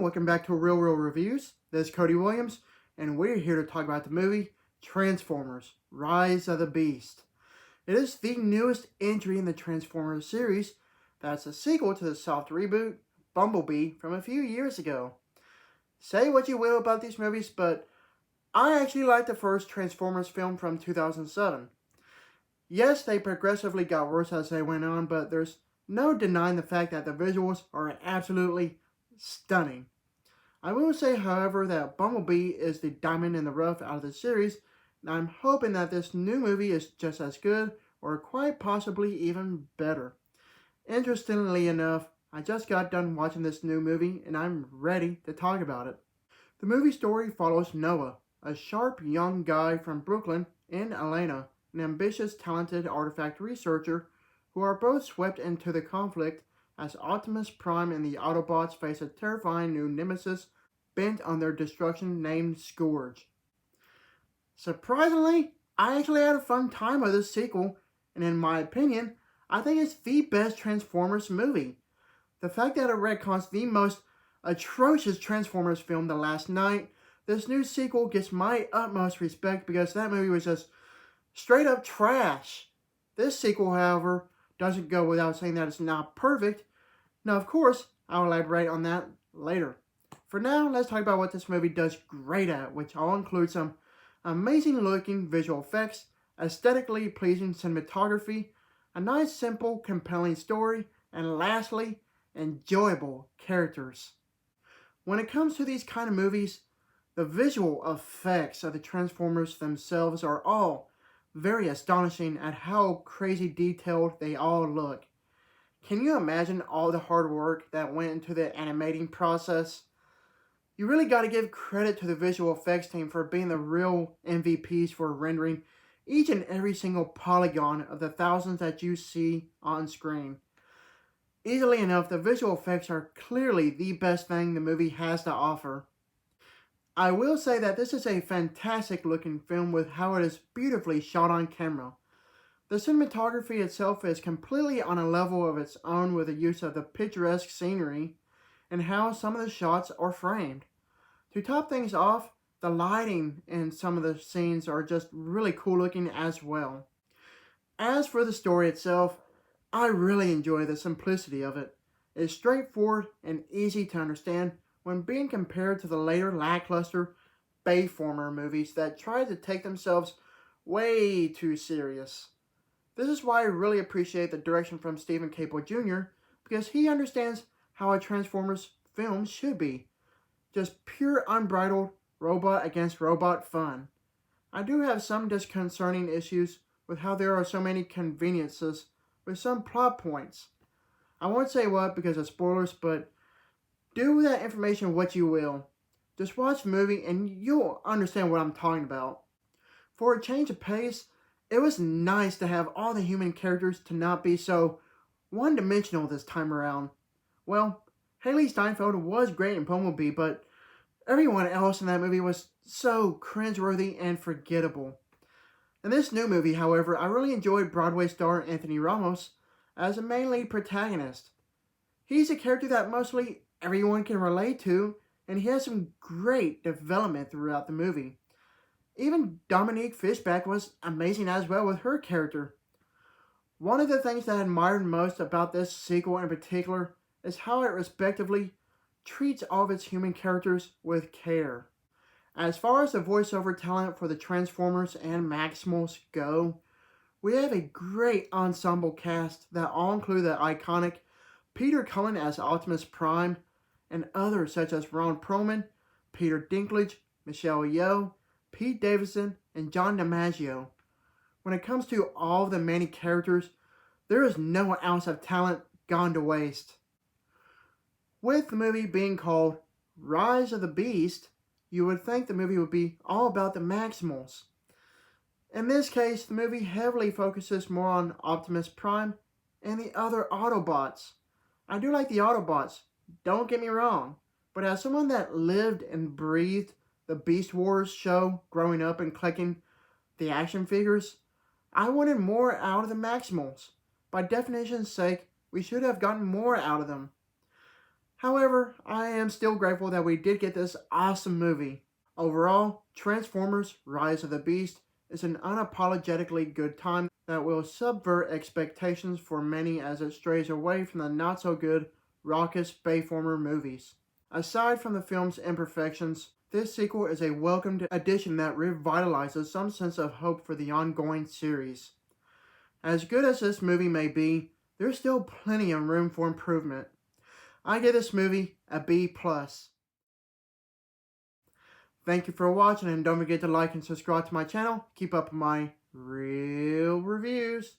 welcome back to Real Reviews. This is Cody Williams, and we're here to talk about the movie Transformers: Rise of the Beast. It is the newest entry in the Transformers series that's a sequel to the soft reboot Bumblebee from a few years ago. Say what you will about these movies, but I actually like the first Transformers film from 2007. Yes, they progressively got worse as they went on, but there's no denying the fact that the visuals are absolutely stunning. I will say, however, that Bumblebee is the diamond in the rough out of the series, and I'm hoping that this new movie is just as good, or quite possibly even better. Interestingly enough, I just got done watching this new movie, and I'm ready to talk about it. The movie story follows Noah, a sharp young guy from Brooklyn, and Elena, an ambitious, talented artifact researcher, who are both swept into the conflict as Optimus Prime and the Autobots face a terrifying new nemesis bent on their destruction named Scourge. Surprisingly, I actually had a fun time with this sequel, and in my opinion, I think it's the best Transformers movie. The fact that it retcons the most atrocious Transformers film, The Last Night, this new sequel gets my utmost respect because that movie was just straight up trash. This sequel, however, doesn't go without saying that it's not perfect. Now, of course, I'll elaborate on that later. For now, let's talk about what this movie does great at, which all includes some amazing looking visual effects, aesthetically pleasing cinematography, a nice, simple, compelling story, and lastly, enjoyable characters. When it comes to these kind of movies, the visual effects of the Transformers themselves are all very astonishing at how crazy detailed they all look. Can you imagine all the hard work that went into the animating process? You really got to give credit to the visual effects team for being the real MVPs for rendering each and every single polygon of the thousands that you see on screen. Easily enough, the visual effects are clearly the best thing the movie has to offer. I will say that this is a fantastic looking film with how it is beautifully shot on camera. The cinematography itself is completely on a level of its own with the use of the picturesque scenery and how some of the shots are framed. To top things off, the lighting in some of the scenes are just really cool looking as well. As for the story itself, I really enjoy the simplicity of it. It's straightforward and easy to understand when being compared to the later lackluster Bayformer movies that try to take themselves way too serious. This is why I really appreciate the direction from Stephen Caple Jr. because he understands how a Transformers film should be. Just pure unbridled robot against robot fun. I do have some disconcerting issues with how there are so many conveniences with some plot points. I won't say what because of spoilers, but do with that information what you will. Just watch the movie and you'll understand what I'm talking about. For a change of pace, it was nice to have all the human characters to not be so one-dimensional this time around. Well, Haley Steinfeld was great in Bumblebee, but everyone else in that movie was so cringeworthy and forgettable. In this new movie, however, I really enjoyed Broadway star Anthony Ramos as a main lead protagonist. He's a character that mostly everyone can relate to, and he has some great development throughout the movie. Even Dominique Fishback was amazing as well with her character. One of the things that I admired most about this sequel in particular is how it respectively treats all of its human characters with care. As far as the voiceover talent for the Transformers and Maximals go, we have a great ensemble cast that all include the iconic Peter Cullen as Optimus Prime, and others such as Ron Perlman, Peter Dinklage, Michelle Yeoh, Pete Davidson, and John DiMaggio. When it comes to all of the many characters, there is no ounce of talent gone to waste. With the movie being called Rise of the Beast, you would think the movie would be all about the Maximals. In this case, the movie heavily focuses more on Optimus Prime and the other Autobots. I do like the Autobots, don't get me wrong, but as someone that lived and breathed the Beast Wars show growing up and collecting the action figures, I wanted more out of the Maximals. By definition's sake, we should have gotten more out of them. However, I am still grateful that we did get this awesome movie. Overall, Transformers Rise of the Beast is an unapologetically good time that will subvert expectations for many as it strays away from the not-so-good, raucous Bayformer movies. Aside from the film's imperfections, this sequel is a welcomed addition that revitalizes some sense of hope for the ongoing series. As good as this movie may be, there's still plenty of room for improvement. I give this movie a B+. Thank you for watching, and don't forget to like and subscribe to my channel. Keep up my real reviews.